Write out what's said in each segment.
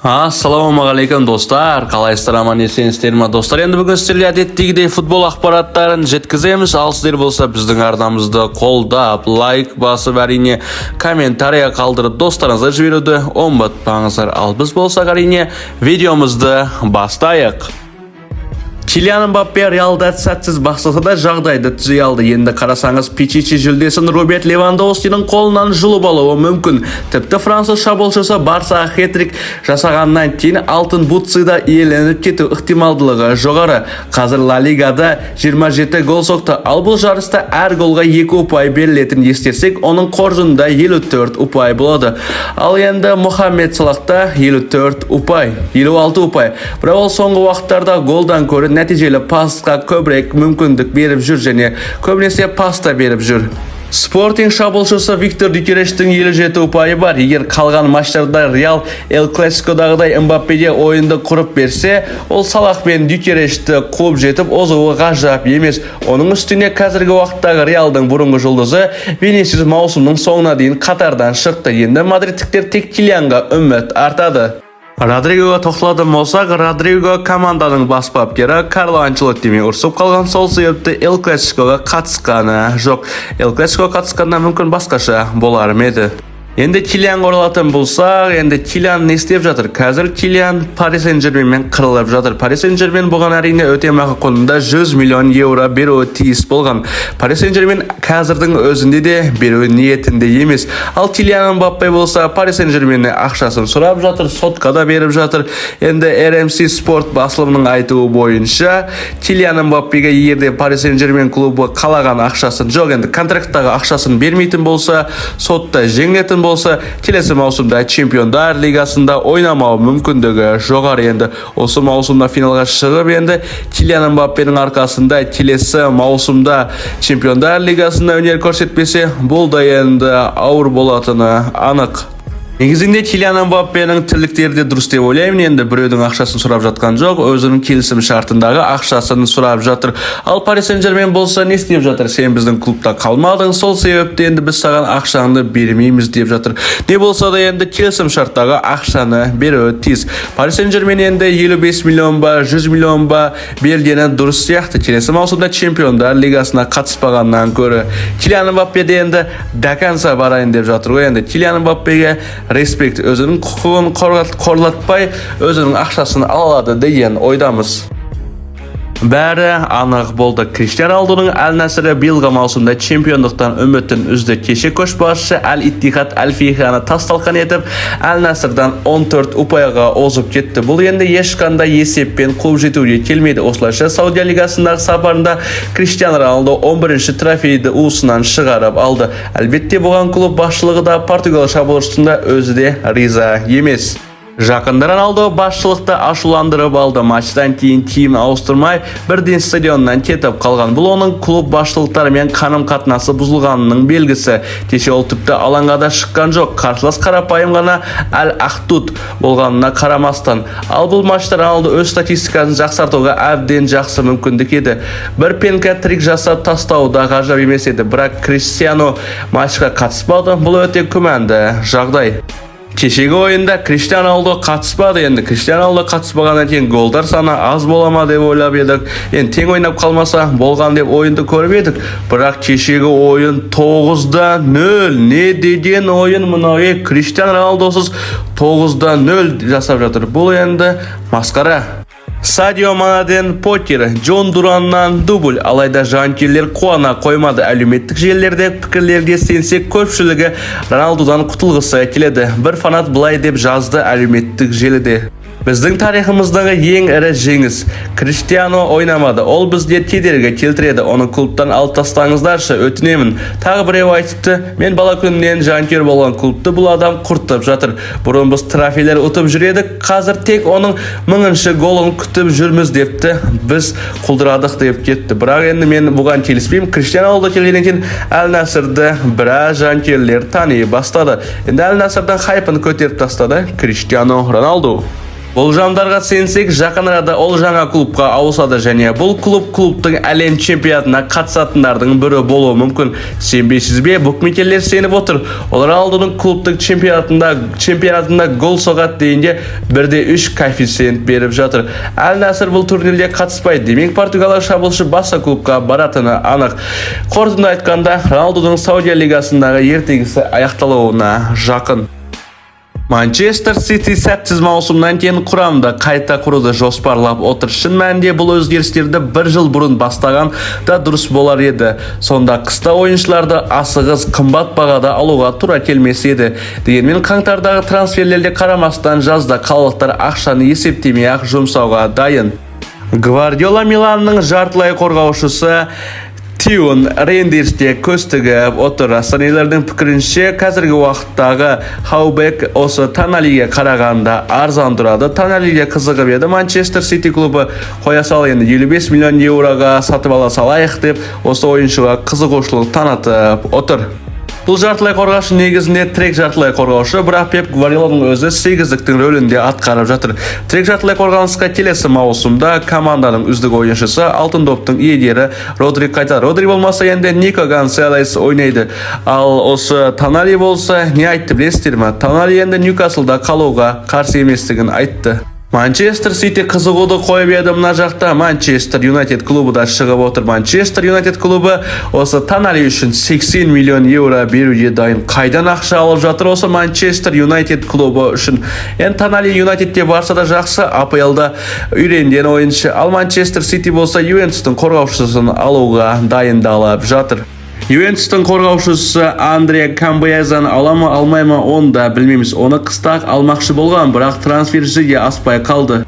Ассалаумағалейкум достар, қалайсыздар, аман есенсіздер ме достар? Енді бүгін сіздерге әдеттегідей футбол ақпараттарын жеткіземіз. Ал сіздер болса біздің арнамызды қолдап, лайк басып, әрине комментария қалдырып достарыңызға жіберуді ұмытпаңыздар. Ал біз болсақ әрине видеомызды бастайық. Килиан Мбаппе Реалда сәтсіз бастаса да жағдайды түзей алды. Енді қарасаңыз Пичичи жүлдесін Роберт Левандовскийдің қолынан жұлып алуы мүмкін. Тіпті француз шабуылшысы Барса хет-трик жасағаннан кейін алтын бутсыда иеленіп кету ықтималдылығы жоғары. Қазір Ла Лигада 27 гол соқты. Ал бұл жарыста әр голға 2 ұпай берілетін ескерсек, оның қоржынында 54 ұпай болады. Ал енді Мохамед Салахта 54 ұпай, 56 ұпай. Бірақ ол соңғы уақыттарда голдан көрі нәтижелі пасқа көбірек мүмкіндік беріп жүр және көбінесе паста беріп жүр. Спортинг шабуылшысы Виктор Гюкерештің 57 ұпайы бар. Егер қалған матчтарда Реал Эл Классикодағыдай Мбаппеге ойынды құрып берсе, ол Салах пен Гюкерешті қуып жетіп озуы ғажап емес. Оның үстіне қазіргі уақыттағы Реалдың бұрынғы жұлдызы Винисиус маусымның соңына дейін қатардан шықты. Енді мадридтіктер тек Килианға үміт артады. Родригоға тоқталатын болсақ, Родриго команданың бас бапкері Карло Анчелоттимен ұрсып қалған, сол себепті Эл Классикоға қатысқаны жоқ. Эл Классикоға қатысқанда мүмкін басқаша болар еді. Енді Килиан оралатын болсақ, енді Килиан не істеп жатыр? Қазір Килиан Парис Сен-Жерменмен қырылып жатыр. Парис Сен-Жермен бұған әрине өтемақы құнында 100 миллион евро беруі тиіс болған. Парис Сен-Жермен қазірдің өзінде де беруі ниетінде емес. Ал Килиан Мбаппе болса Парис Сен-Жерменнің ақшасын сұрап жатыр, сотқа да беріп жатыр. Енді RMC Sport басылымының айтуы бойынша Килиан Мбаппеге егерде Парис Сен-Жермен клубы қалаған ақшасын жоқ, енді контракттағы ақшасын бермейтін болса, сотта жеңілетін болса, келесі маусымда Чемпиондар лигасында ойнамау мүмкіндігі жоғары. Енді осы маусымда финалға шығып, енді Килиан Мбаппенің арқасында келесі маусымда Чемпиондар лигасында өнер көрсетпесе, бұл да енді ауыр болатыны анық. Негізінде Килиан Мбаппенің тірліктері де дұрыс деп ойлаймын. Енді біреудің ақшасын сұрап жатқан жоқ, өзінің келісім шартындағы ақшасын сұрап жатыр. Ал Парис Сен-Жермен болса не істеп жатыр? Сен біздің клубта қалмадың, сол себепті енді біз саған ақшаңды бермейміз деп жатыр. Не болса да енді келісім шарттағы ақшаны беруі тиіс. Парис Сен-Жермен енді 55 миллион ба, 100 миллион ба бергені дұрыс сияқты. Келесі маусымда Чемпиондар лигасына қатыспағаннан көрі Килиан Мбаппеде енді даканса барайын деп жатыр ғой. Енді Килиан Мбаппеге респект, өзінің құқығын қорлатпай, өзінің ақшасын алады деген ойдамыз. Бәрі анық болды. Криштиану Роналдудың Әл-Насрі биылғы маусымда чемпиондықтан үмітін үзді. Кеше көшбасшысы Әл-Иттихад Әл-Фиханы тасталқан етіп, Әл-Насрдан 14 ұпайға озып кетті. Бұл енді ешқандай есеппен қуып жетуге келмейді. Осылайша Саудия лигасындағы сапарында Криштиану Роналду 11-ші трофейді уысынан шығарып алды. Әлбетте бұған клуб басшылығы да Португал шабуылшысында өзі де риза емес. Жақында Роналду басшылықты ашуландырып алды. Матчтан кейін киім ауыстырмай бірден стадионнан кетіп қалған. Бұл оның клуб басшылықтарымен қарым-қатынасы бұзылғанының белгісі. Кеше ол тіпті алаңға да шыққан жоқ. Қарсылас қарапайым ғана Әл-Ахтуд болғанына қарамастан. Ал бұл матчта Роналду өз статистикасын жақсартуға әбден жақсы мүмкіндік еді. Бір пенка-трик жасап тастауы да ғажап емес еді. Бірақ Криштиану матчқа қатыспады. Бұл өте күмәнді жағдай. Кешегі ойында Криштиану Роналду қатыспады. Енді Криштиану Роналду қатыспағаннан кейін голдар саны аз болама деп ойлап едік. Енді тең ойнап қалмаса болған деп ойынды көріп едік. Бірақ кешегі ойын 9-0. Не деген ойын мынау? Криштиану Роналдусыз 9-0 жасап жатыр. Бұл енді масқара. Садио Манеден покер, Джон Дураннан дубль. Алайда жанкүйерлер қуана қоймады. Әлеуметтік желілерде пікірлерге сенсек, көпшілігі Роналдудан құтылғысы келеді. Бір фанат былай деп жазды әлеуметтік желіде: біздің тарихымыздағы ең ірі жеңіс. Криштиану ойнамады. Ол бізге кедергі келтіреді. Оны клубтан алып тастаңыздаршы, өтінемін. Тағы біреу айтыпты: мен бала күнінен жанкүйер болған клубты бұл адам құртып жатыр. Бұрын біз трофейлер ұтып жүредік, қазір тек оның 1000-ші голын күтіп жүрміз депті. Біз құлдырадық деп кетті. Бірақ енді мен бұған келіспеймін. Криштиану Роналду келгеннен кейін Әл-Насрді біраз жанкүйерлер тани бастады. Енді Әл-Насрдан хайпын көтеріп тастады Криштиану Роналду. Болжамдарга сенсек, жакын арада ол жаңа клубка ауысады және бұл клубтың әлем чемпионатына қатысатындардың бірі болуы мүмкін. Сенбейсізбе? Букмекерлер сеніп отыр. Олар алдының клубтың чемпионатында гол соғат дейінде 1/3 коэффициент беріп жатыр. Әл-Насыр бұл турнирде қатыспайды. Демек Португалия шабуылшы басқа клубқа баратыны анық. Қорытынды айтқанда, Роналдудың Саудия лигасындағы ертегісі аяқталуына жақын. Манчестер Сити сәтсіз маусымнан кейін құрамда қайта құруды жоспарлап отыр. Шын мәнінде бұл өзгерістерді 1 жыл бұрын бастаған да дұрыс болар еді. Сонда қыста ойыншыларды асығыс қымбат бағада алуға тура келмес еді. Дегенмен қаңтардағы трансферлерге қарамастан жазда қалалықтар ақшаны есептемей ақ жұмсауға дайын. Гвардиола Миланның жартылай қорғаушысы Тион Рейндерсте көз тігіп отыр. Астаналықтардың пікірінше, қазіргі уақыттағы Хаубек осы Тоналиге қарағанда арзан тұрады. Тоналиге қызығып еді. Манчестер Сити клубы қоя сал енді 55 миллион еуроға сатып ала салайық деп осы ойыншыға қызығушылық танытып отыр. Бұл жартылай қорғаушы негізінде тірек жартылай қорғаушы, бірақ Пеп Гвардиоланың өзі сегіздіктің рөлінде атқарып жатыр. Тірек жартылай қорғанысқа келесі маусымда команданың үздік ойыншысы алтын доптың иегері Родри қайтады. Родри болмаса енді Нико Гонсалес ойнайды. Ал осы Тонали болса, не айтты білесіздер ме? Тонали енді Ньюкаслда қалуға қарсы еместігін айтты. Манчестер Сити қызығуды қойып еді. Мына жақта Манчестер Юнайтед клубы да шығып отыр. Манчестер Юнайтед клубы осы Тонали үшін 80 миллион еуро беруге дайын. Қайдан ақша алып жатыр осы Манчестер Юнайтед клубы үшін? Енді Тонали Юнайтедте барса да жақсы, АПЛда үйренген ойыншы. Ал Манчестер Сити болса Ювентустың қорғаушысын алуға дайындалып жатыр. Ювентустың қорғаушысы Андре Камбиязаны аламы алмаймы оны да білмейміз. Оны қыстақ алмақшы болған, бірақ трансфер жүзеге аспай қалды.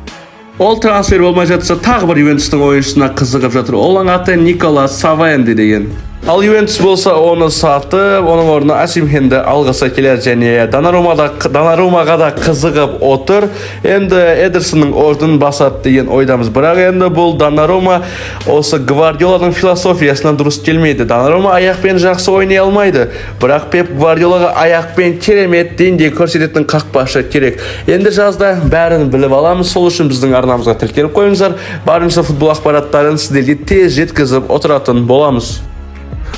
Ол трансфер болмай жатса тағы бір Ювентустың ойыншысына қызығып жатыр. Оның аты Николас Савенди деген. Ал Ювентус болса оны сатып, оның орнына Осимхенді алғысы келер және Донаруmaға да қызығып отыр. Енді Эдерсонның орнын басады деген ойдамыз. Бірақ енді бұл Донарума осы Гвардиоланың философиясына дұрыс келмейді. Донарума аяқпен жақсы ойнай алмайды. Бірақ Пеп Гвардиолаға аяқпен керемет деңгей көрсететін қақпашы керек. Енді жазда бәрін біліп аламыз. Сол үшін біздің арнамызға тіркеліп қойыңыздар. Барынша футбол ақпараттарын сіздерге тез жеткізіп отыратын боламыз.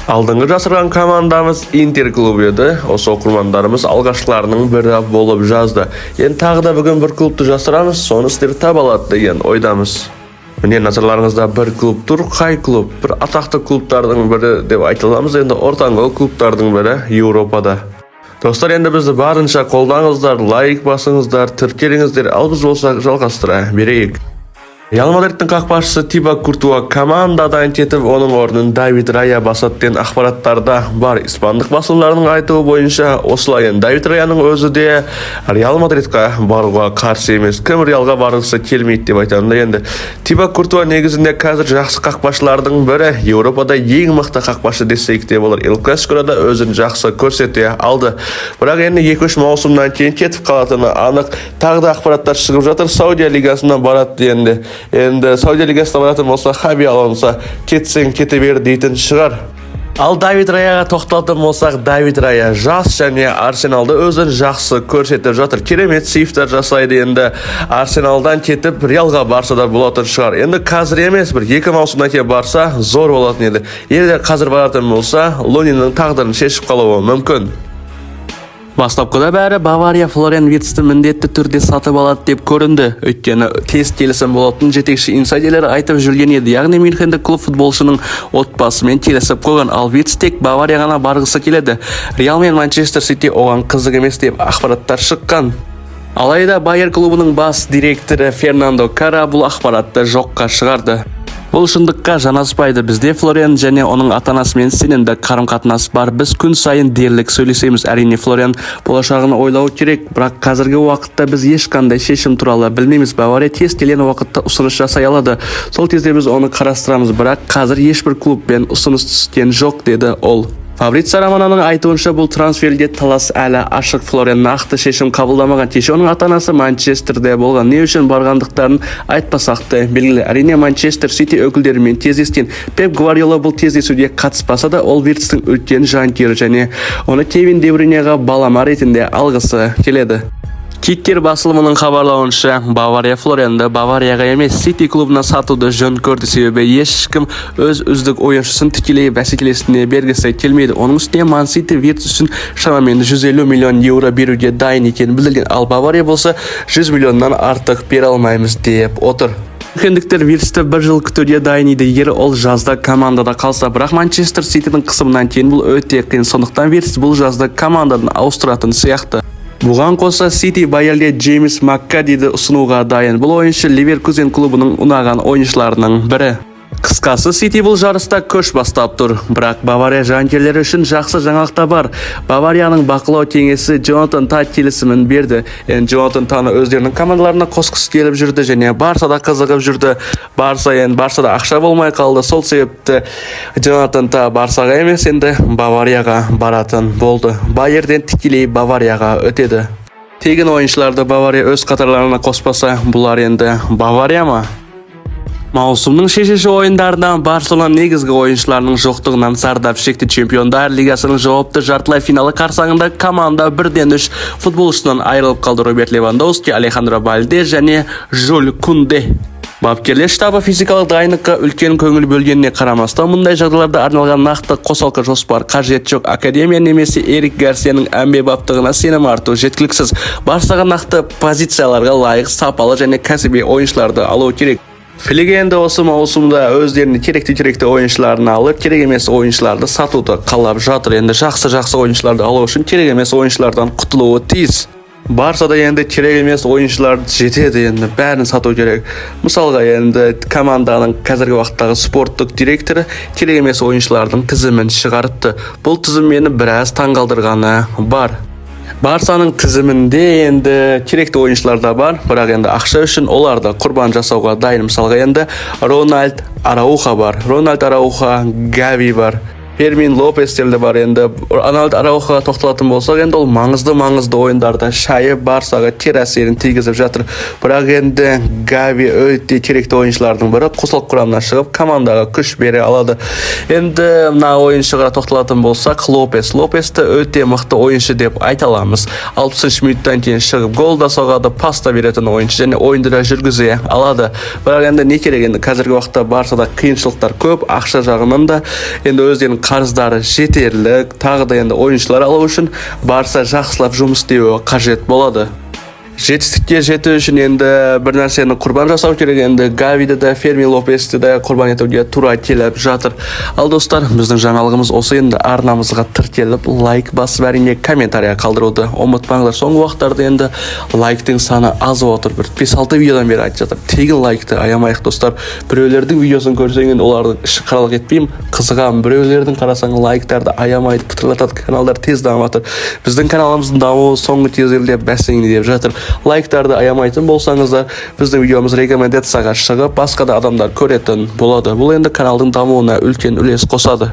Алдыңғы жасырған командамыз Интер клубы еді. Осы оқырмандарымыз алғашқыларының бірі болып жазды. Енді тағы да бүгін бір клубты жасырамыз, соны сіздер таба алады деген ойдамыз. Міне назарларыңызда бір клуб тұр. Қай клуб? Бір атақты клубтардың бірі деп айтыламыз. Енді ортаңғы клубтардың бірі Еуропада. Достар, енді бізді барынша қолдаңыздар, лайк басыңыздар, тіркеліңіздер. Ал біз болсақ жалғастыра берейік. Реал Мадридтің қақпашысы Тибо Куртуа командадан кетіп, оның орнын Давид Рая басады деген ақпараттарда бар. Испандық басылымдарының айтуы бойынша осылай. Давид Раяның өзі де Реал Мадридқа баруға қарсы емес. Кім Реалға барғысы келмейді деп айтамын. Енді Тибо Куртуа негізінде қазір жақсы қақпашылардың бірі. Еуропада ең мықты қақпашы десек те болар. Эл Класикода өзін жақсы көрсете алды. Бірақ енді 2-3 маусымнан кейін кетіп қалатыны анық. Тағы да ақпараттар шығып жатыр. Саудия лигасына барады дегенде. Енді Саудия лигасына баратын болса, Хаби Алонсо кетсең кете бер дейтін шығар. Ал Давид Раяға тоқталатын болсақ, Давид Рая жас және Арсеналды өзін жақсы көрсетіп жатыр. Керемет сейфтер жасайды. Енді Арсеналдан кетіп Реалға барса да болатын шығар. Енді қазір емес, бір 2 маусымнан кейін барса зор болатын еді. Егер қазір баратын болса, Луниннің тағдырын шешіп қалуы мүмкін. Бастапқыда бәрі Бавария Флориан Вирцті міндетті түрде сатып алады деп көрінді. Өйткені тез келісім болатын жетекші инсайдерлер айтып жүрген еді. Яғни Мюнхендік клуб футболшының отбасымен келісіп қойған. Ал Вирц тек Бавария ғана барғысы келеді. Реал мен Манчестер Сити оған қызық емес деп ақпараттар шыққан. Алайда Байер клубының бас директоры Фернандо Кара бұл ақпаратты жоққа шығарды. Бұл шындыққа жанаспайды. Бізде Флориан және оның ата-анасымен сенімді қарым-қатынас бар. Біз күн сайын дерлік сөйлесеміз. Әрине Флориан болашағын ойлау керек, бірақ қазіргі уақытта біз ешқандай шешім туралы білмейміз. Бавария тез келген уақытта ұсыныс жасай алады. Сол кезде біз оны қарастырамыз, бірақ қазір ешбір клубпен ұсыныс түскен жоқ, деді ол. Фабрицио Романоның айтуынша бұл трансферге талас әлі ашық. Флориан нақты шешім қабылдамаған. Кеше оның ата-анасы Манчестерде болған. Не үшін барғандықтарын айтпасақ та белгілі. Әрине Манчестер Сити өкілдерімен кездескен. Пеп Гвардиола бұл кездесуге қатыспаса да, ол Вирцтің үлкен жанкүйері және оны Кевин Де Брюйнеға балама ретінде алғысы келеді. Kicker басылымының хабарлауынша, Бавария Флоренді Баварияға емес City клубына сатуды жөн көрді, себебі ешкім өз үздік ойыншысын тікелей бәсекелесіне бергісі келмейді. Оның үстіне Man City Wirtz үшін шамамен 150 миллион еуро беруге дайын екенін білдірген, ал Бавария болса 100 миллионнан артық бере алмаймыз деп отыр. Мюнхендіктер Вирцті бір жыл күтуге дайын еді, егер ол жазда командада қалса, бірақ Манчестер Ситидің қысымынан кейін бұл өте қиын, сондықтан Вирц бұл жазда командадан ауыстыратын сияқты. Бұған қоса Сити Байерге Джеймс Маккадиді ұсынуға дайын. Бұл ойыншы Ливеркузен клубының ұнаған ойыншыларының бірі. Қысқасы, Сити бұл жарыста көш бастап тұр, бірақ Бавария жанкерлері үшін жақсы жаңалықта бар. Баварияның бақылау кеңесі Джонатан Та келісімін берді. Джонатан Таны өздерінің командаларына қосқысы келіп жүрді және Барсада қызығып жүрді. Барсада ақша болмай қалды. Сол себепті Джонатан Та Барсаға емес, енді Баварияға баратын болды. Байерден тікелей Баварияға өтеді. Тегін ойыншыларды Бавария өз қатарларына қоспаса, бұлар енді Бавария ма? Маусымның шешуші ойындарынан Барселона негізгі ойыншыларының жоқтығынан зардап шекті. Чемпиондар лигасының жауапты жартылай финалы қарсаңында команда 1-3 футболшысынан айырылып қалды. Роберт Левандовски, Алехандро Вальде және Жюль Кунде. Бапкерлер штабы физикалық дайындыққа үлкен көңіл бөлгеніне қарамастан, мұндай жағдайларда арналған нақты қосалқы жоспар қажет жоқ. Академия немесе Эрик Гарсияның әмбебаптығына сенім арту жеткіліксіз. Барсаға нақты позицияларға лайық, сапалы және кәсіби ойыншыларды алу керек. Филиге енді осы маусымда өздеріне керекті ойыншыларын алып, керек емес ойыншыларды сатуды қалап жатыр. Енді жақсы ойыншыларды алу үшін керек емес ойыншылардан құтылуы тиіс. Барсада енді керек емес ойыншылар жетеді, енді бәрін сату керек. Мысалға, енді команданың қазіргі уақыттағы спорттық директоры керек емес ойыншылардың тізімін шығарыпты. Бұл тізім мені біраз таңғалдырғаны бар. Барсаның тізімінде енді керекті ойыншылар да бар, бірақ енді ақша үшін оларды құрбан жасауға дайын. Мысалға, енді Рональд Арауха бар, Гави бар, Фермин Лопестер де бар. Енді Рональд Араухаға тоқталатын болсақ, енді ол маңызды ойындарда шайып Барсаға кері әсерін тигізіп жатыр. Бірақ енді Гави өте керекті ойыншылардың бірі, қосылып құрамына шығып командаға күш бере алады. Енді мына ойыншыға тоқталатын болсақ, Лопесті өте мықты ойыншы деп айта аламыз. 60 минуттан кейін шығып гол да соғады, пас та беретін ойыншы және ойынды да жүргізе алады. Бірақ енді не керек, енді қазіргі уақытта Барсада қиыншылықтар көп, ақша жағынан да енді өздерінің қарыздары жетерлік, тағы да енді ойыншылар алу үшін Барса жақсылап жұмыс істеуі қажет болады. Жетістікке жету үшін енді бір нәрсені құрбан жасау керек. Енді Гавиді де, Фермин Лопесті де құрбан етуге тура келіп жатыр. Ал достар, біздің жаңалығымыз осы. Енді арнамызға тіркеліп, лайк басып, әрине комментария қалдыруды ұмытпаңыздар. Соңғы уақыттарда енді лайктың саны азып отыр. Бір 5-6 видеодан бері айтып жатыр. Тегін лайкты аямайық достар. Біреулердің видеосын көрсеңіз, олардың іші қаралық етпеймін, қызығамын. Біреулердің қарасаң лайктарды аямайды, пытырлатады, каналдар тез дамып жатыр. Біздің каналымыздың дамуы соңғы кездерде бәсеңдеп жатыр. Лайктарды аямайтын болсаңыздар, біздің видеомыз рекомендацияға шығып, басқа да адамдар көретін болады. Бұл енді каналдың дамуына үлкен үлес қосады.